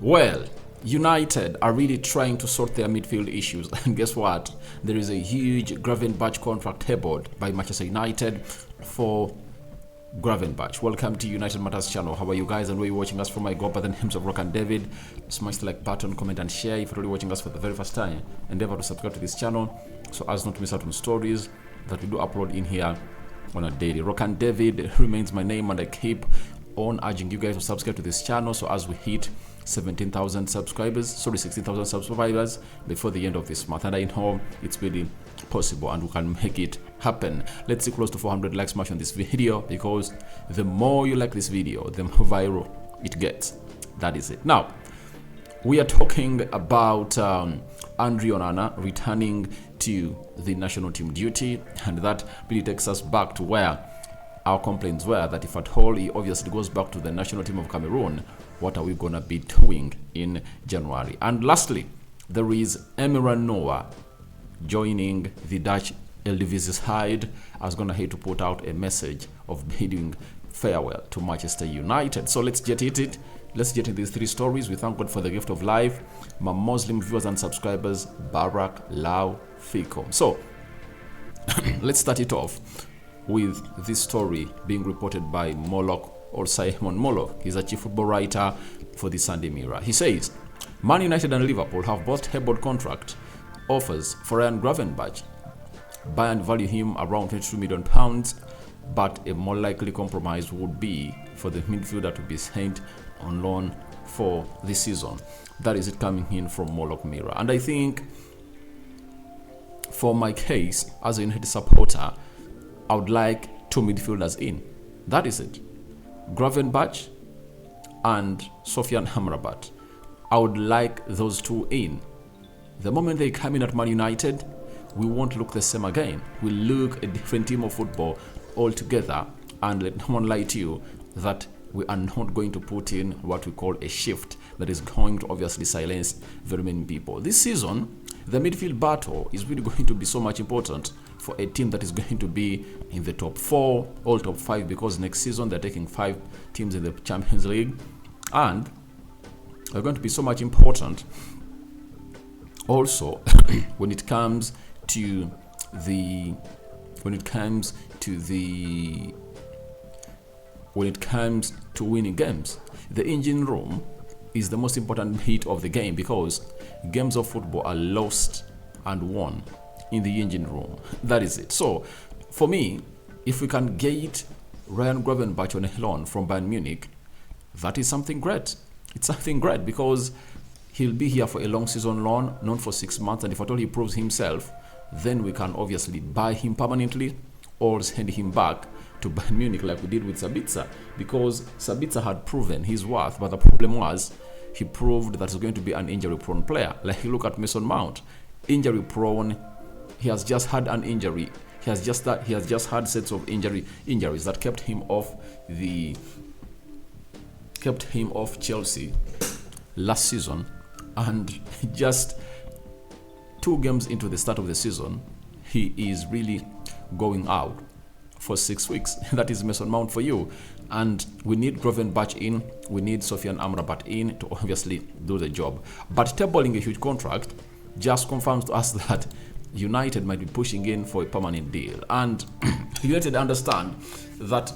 Well, United are really trying to sort their midfield issues, and guess what? There is a huge Gravenberch contract tabled by Manchester United for Gravenberch. Welcome to United Matters channel. How are you guys, and where are you watching us from? I go by the names of Rock and David. Smash the like button, comment and share if you're already watching us for the very first time. Endeavor to subscribe to this channel so as not to miss out on stories that we do upload in here on a daily. Rock and David remains my name, and I keep on urging you guys to subscribe to this channel so as we hit 16,000 subscribers before the end of this month. And I know it's really possible and we can make it happen. Let's see close to 400 likes smash on this video, because the more you like this video, the more viral it gets. That is it. Now we are talking about Andre Onana returning to the national team duty, and that really takes us back to where our complaints were, that if at all he obviously goes back to the national team of Cameroon, what are we gonna be doing in January? And lastly, there is Emenike joining the Dutch Eredivisie side. I was gonna hate to put out a message of bidding farewell to Manchester United. So let's get it. Let's get into these three stories. We thank God for the gift of life. My Muslim viewers and subscribers, Barak Lau Fiko. So let's start it off with this story being reported by Moloch, or Simon Moloch. He's a chief football writer for the Sunday Mirror. He says, Man United and Liverpool have both tabled contract offers for Ryan Gravenberch. Bayern value him around £22 million, but a more likely compromise would be for the midfielder to be sent on loan for this season. That is it coming in from Moloch Mirror. And I think for my case as a United supporter, I would like two midfielders in. That is it. Gravenberch and Sofiane Amrabat. I would like those two in. The moment they come in at Man United, we won't look the same again. We'll look a different team of football altogether. And let no one lie to you that we are not going to put in what we call a shift that is going to obviously silence very many people. This season, the midfield battle is really going to be so much important for a team that is going to be in the top 4 or top 5, because next season they're taking 5 teams in the Champions League, and they're going to be so much important also when it comes to winning games. The engine room is the most important bit of the game, because games of football are lost and won in the engine room. That is it. So for me, if we can get Ryan Gravenberch on a loan from Bayern Munich, that is something great. It's something great, because he'll be here for a long season loan, not for 6 months, and if at all he proves himself, then we can obviously buy him permanently or send him back to Bayern Munich like we did with Sabitzer, because Sabitzer had proven his worth, but the problem was he proved that he's going to be an injury-prone player. Like, you look at Mason Mount, injury-prone. He has just had an injury. He has just had sets of injuries that kept him off Chelsea last season, and just 2 games into the start of the season, he is really going out for 6 weeks. That is Mason Mount for you. And we need Gravenberch in, we need Sofiane Amrabat in to obviously do the job. But tabling a huge contract just confirms to us that United might be pushing in for a permanent deal. And United understand that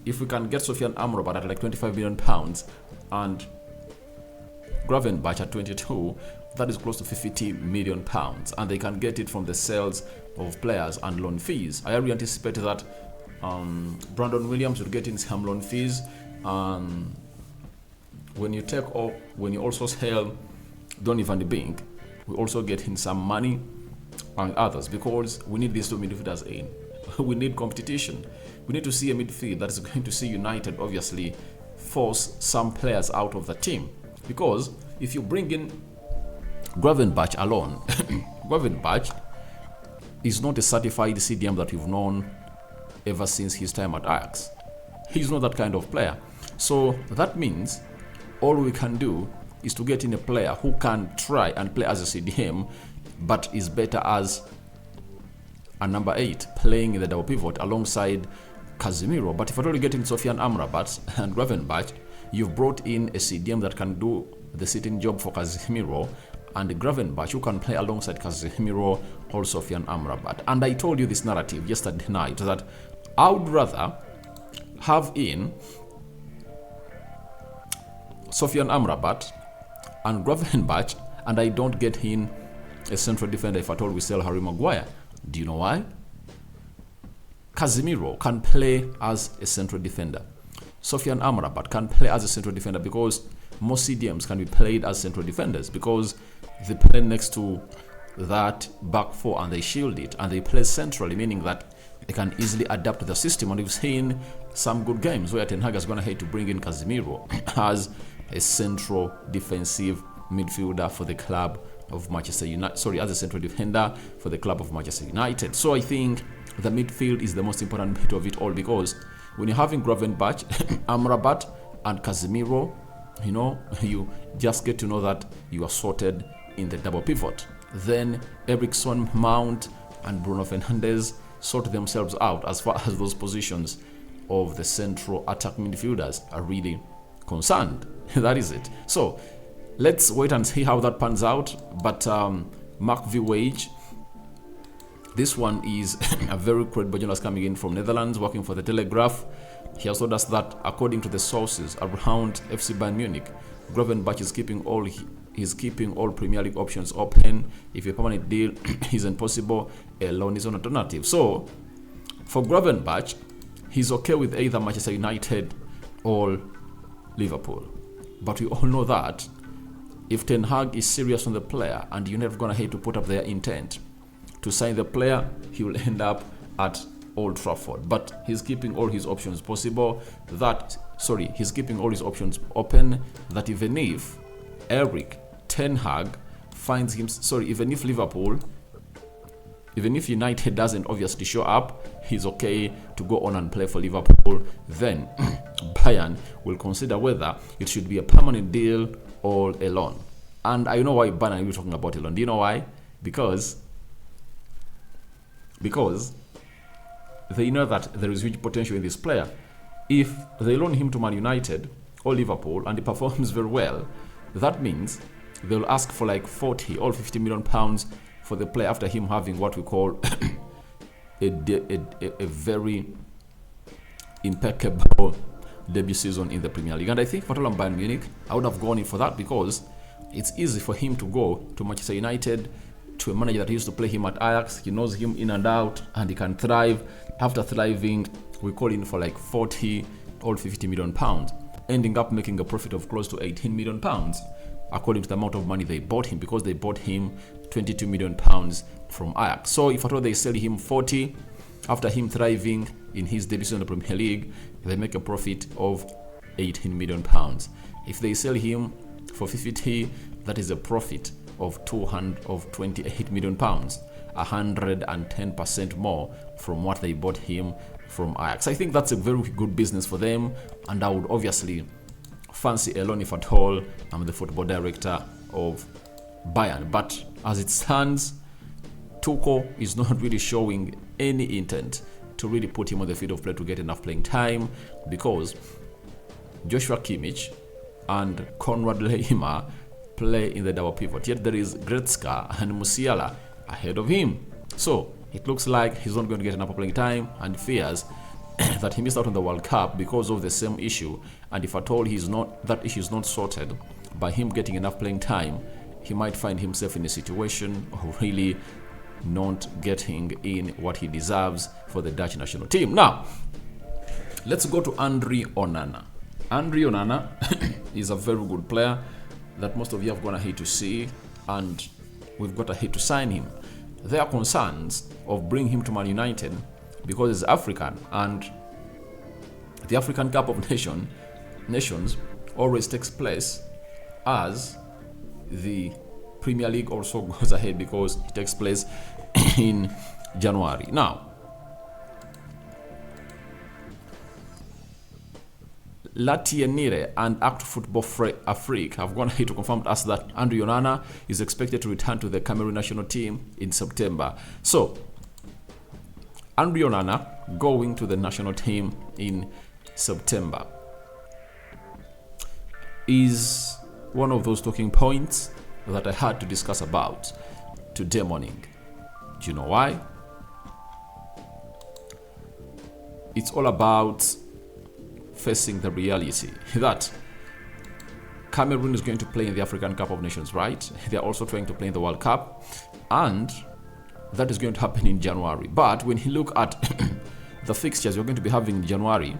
if we can get Sofiane Amrabat at like £25 million and Gravenberch at 22, that is close to £50 million, and they can get it from the sales of players and loan fees. I already anticipate that Brandon Williams will get in some loan fees. When you also sell Donny van de Beek, we also get in some money and others, because we need these two midfielders in. We need competition. We need to see a midfield that is going to see United obviously force some players out of the team, because if you bring in Gravenberch alone, Gravenberch is not a certified CDM that we've known ever since his time at Ajax. He's not that kind of player. So that means all we can do is to get in a player who can try and play as a CDM, but is better as a number 8, playing in the double pivot alongside Casemiro. But if I already get in Sofiane Amrabat and Gravenberch, You've brought in a CDM that can do the sitting job for Casemiro, and Gravenberch, who can play alongside Casemiro or Sofian Amrabat. And I told you this narrative yesterday night that I would rather have in Sofian Amrabat and Gravenberch, and I don't get in a central defender if at all we sell Harry Maguire. Do you know why? Casemiro can play as a central defender. Sofian Amrabat can play as a central defender because most CDMs can be played as central defenders because they play next to that back four and they shield it and they play centrally, meaning that they can easily adapt to the system. And we've seen some good games where Ten Hag is going to hate to bring in Casemiro as a central defensive midfielder for the club of Manchester United. Sorry, as a central defender for the club of Manchester United. So I think the midfield is the most important bit of it all, because when you're having Gravenberch, Amrabat, and Casemiro, you know, you just get to know that you are sorted in the double pivot. Then Eriksen, Mount, and Bruno Fernandes sort themselves out as far as those positions of the central attack midfielders are really concerned. That is it. So let's wait and see how that pans out. But Mark V. Wage, this one is a very credible journalist coming in from Netherlands, working for the Telegraph. He has told us that according to the sources around FC Bayern Munich, Gravenberch is keeping all Premier League options open. If a permanent deal isn't possible, a loan is an alternative. So for Gravenberch, he's okay with either Manchester United or Liverpool. But we all know that if Ten Hag is serious on the player and you're never going to hate to put up their intent to sign the player, he will end up at Old Trafford. But he's keeping all his options possible. He's keeping all his options open. That even if Ten Hag finds him, even if United doesn't obviously show up, he's okay to go on and play for Liverpool. Then Bayern will consider whether it should be a permanent deal or a loan. And I know why Bayern will be talking about a loan. Do you know why? Because they know that there is huge potential in this player. If they loan him to Man United or Liverpool and he performs very well, that means they'll ask for like 40 or 50 million pounds for the player after him having what we call a very impeccable debut season in the Premier League. And I think for Bayern Munich, I would have gone in for that because it's easy for him to go to Manchester United, to a manager that used to play him at Ajax. He knows him in and out and he can thrive. After thriving, we call in for like 40 or 50 million pounds, ending up making a profit of close to 18 million pounds according to the amount of money they bought him, because they bought him 22 million pounds from Ajax. So if at all they sell him 40 after him thriving in his debut in the Premier League, they make a profit of 18 million pounds. If they sell him for 50, that is a profit of 28 million pounds, 110% more from what they bought him from Ajax. I think that's a very good business for them, and I would obviously fancy a loan if at all I'm the football director of Bayern. But as it stands, Tuchel is not really showing any intent to really put him on the field of play to get enough playing time, because Joshua Kimmich and Konrad Laimer play in the double pivot, yet there is Goretzka and Musiala ahead of him. So it looks like he's not going to get enough playing time, and fears that he missed out on the World Cup because of the same issue. And if at all that issue is not sorted by him getting enough playing time, he might find himself in a situation of really not getting in what he deserves for the Dutch national team. Now, let's go to Andre Onana. Andre Onana is a very good player that most of you have gone ahead to see, and we've got ahead to sign him. There are concerns of bringing him to Man United because he's African, and the African Cup of Nations always takes place as the Premier League also goes ahead, because it takes place in January. Now, Latienire and Act Football Afrique have gone ahead to confirm to us that Andre Onana is expected to return to the Cameroon national team in September. So, Andre Onana going to the national team in September. is one of those talking points that I had to discuss about today morning. Do you know why? It's all about facing the reality that Cameroon is going to play in the African Cup of Nations, right? They're also trying to play in the World Cup, and that is going to happen in January. But when you look at the fixtures you're going to be having in January,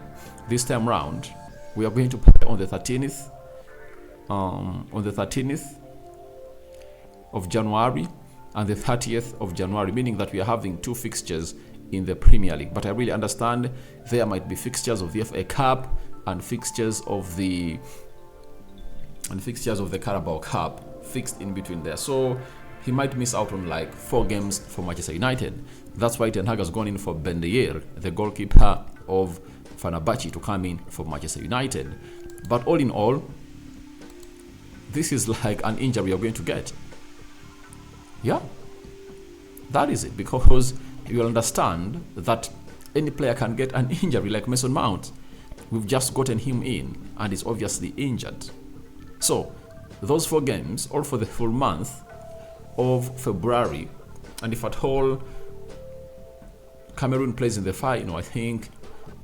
this time round, we are going to play on the 13th of January and the 30th of January, meaning that we are having 2 fixtures in the Premier League. But I really understand there might be fixtures of the FA Cup and fixtures of the Carabao Cup fixed in between there. So he might miss out on like 4 games for Manchester United. That's why Ten Hag has gone in for Ben Dayer, the goalkeeper of Fenerbahce, to come in for Manchester United. But all in all, this is like an injury you're going to get. Yeah, that is it, because you'll understand that any player can get an injury like Mason Mount. We've just gotten him in and he's obviously injured. So those 4 games, all for the full month of February, and if at all Cameroon plays in the final, I think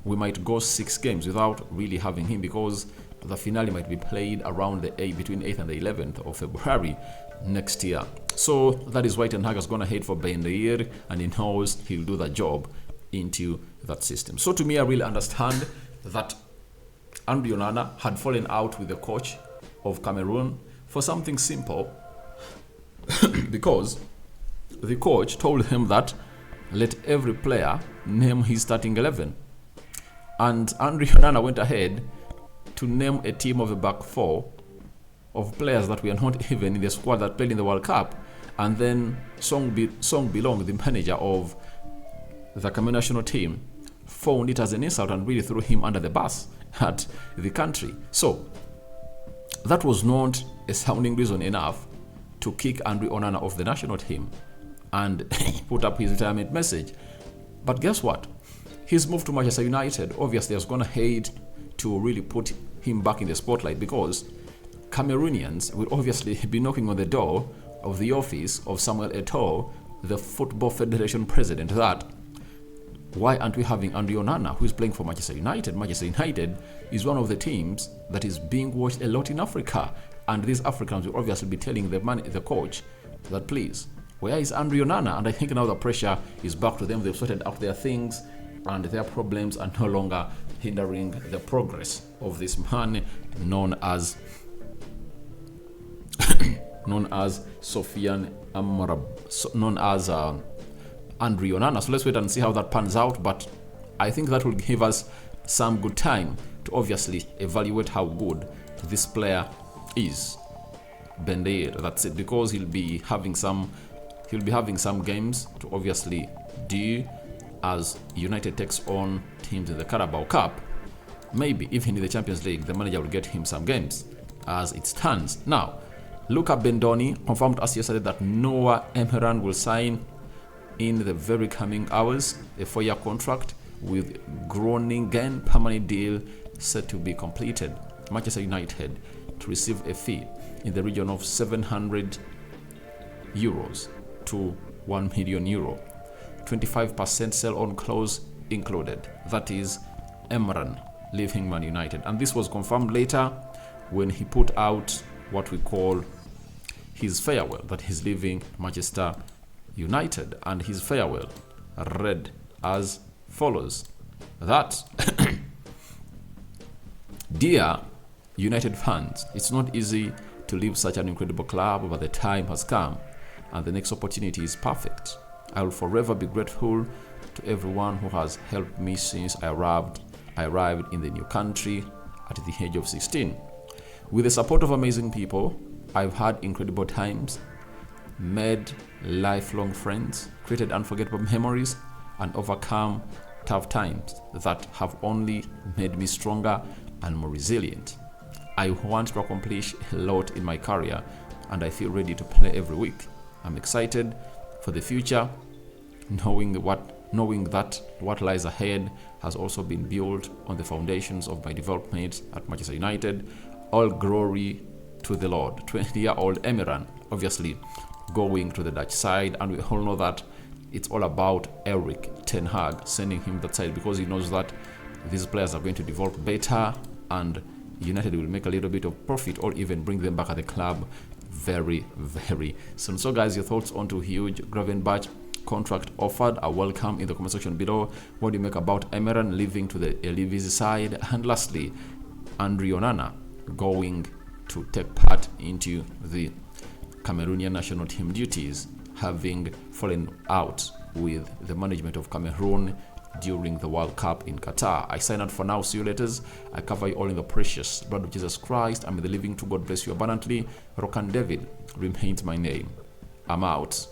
we might go 6 games without really having him, because the finale might be played around between 8th and the 11th of February next year. So that is why Ten Hag has gone ahead for Ben Dayer, and he knows he'll do the job into that system. So to me, I really understand that Andre Onana had fallen out with the coach of Cameroon for something simple, because the coach told him that let every player name his starting 11, and Andre Onana went ahead to name a team of a back 4 of players that were not even in the squad that played in the World Cup. And then Song Bilong, the manager of the Cameroon national team, found it as an insult and really threw him under the bus at the country. So that was not a sounding reason enough to kick Andre Onana off the national team and put up his retirement message. But guess what? His move to Manchester United obviously has gone ahead to really put him back in the spotlight, because Cameroonians will obviously be knocking on the door of the office of Samuel Eto'o, the Football Federation president, that why aren't we having Andre Onana, who is playing for Manchester United? Manchester United is one of the teams that is being watched a lot in Africa, and these Africans will obviously be telling the coach that, please, where is Andre Onana? And I think now the pressure is back to them. They've sorted out their things, and their problems are no longer hindering the progress of this man known as Sofiane Amrabat, known as Andre Onana. So let's wait and see how that pans out. But I think that will give us some good time to obviously evaluate how good this player is. Ben Dayer, that's it, because he'll be having some games to obviously do as United takes on teams in the Carabao Cup. Maybe even in the Champions League, the manager will get him some games as it stands. Now, Luca Bendoni confirmed us yesterday that Noah Emheran will sign in the very coming hours a 4-year contract with Groningen, permanent deal set to be completed. Manchester United to receive a fee in the region of €700 to €1 million. 25% sell-on clause included. That is Emran leaving Man United. And this was confirmed later when he put out what we call his farewell, that he's leaving Manchester United. And his farewell read as follows: that dear United fans, it's not easy to leave such an incredible club, but the time has come and the next opportunity is perfect. I will forever be grateful to everyone who has helped me since I arrived in the new country at the age of 16. With the support of amazing people, I've had incredible times, made lifelong friends, created unforgettable memories, and overcome tough times that have only made me stronger and more resilient. I want to accomplish a lot in my career, and I feel ready to play every week. I'm excited for the future, knowing that what lies ahead has also been built on the foundations of my development at Manchester United. All glory to the Lord. 20-year-old Emiran, obviously going to the Dutch side, and we all know that it's all about Erik ten Hag sending him that side because he knows that these players are going to develop better and United will make a little bit of profit or even bring them back at the club very, very soon. So guys, your thoughts on to huge Gravenberch contract offered are welcome in the comment section below. What do you make about Emiran leaving to the Elivi's side? And lastly, Andre Onana going to take part into the Cameroonian national team duties, having fallen out with the management of Cameroon during the World Cup in Qatar. I sign out for now. See you later. I cover you all in the precious blood of Jesus Christ. I'm the living to God bless you abundantly. Rokan David remains my name. I'm out.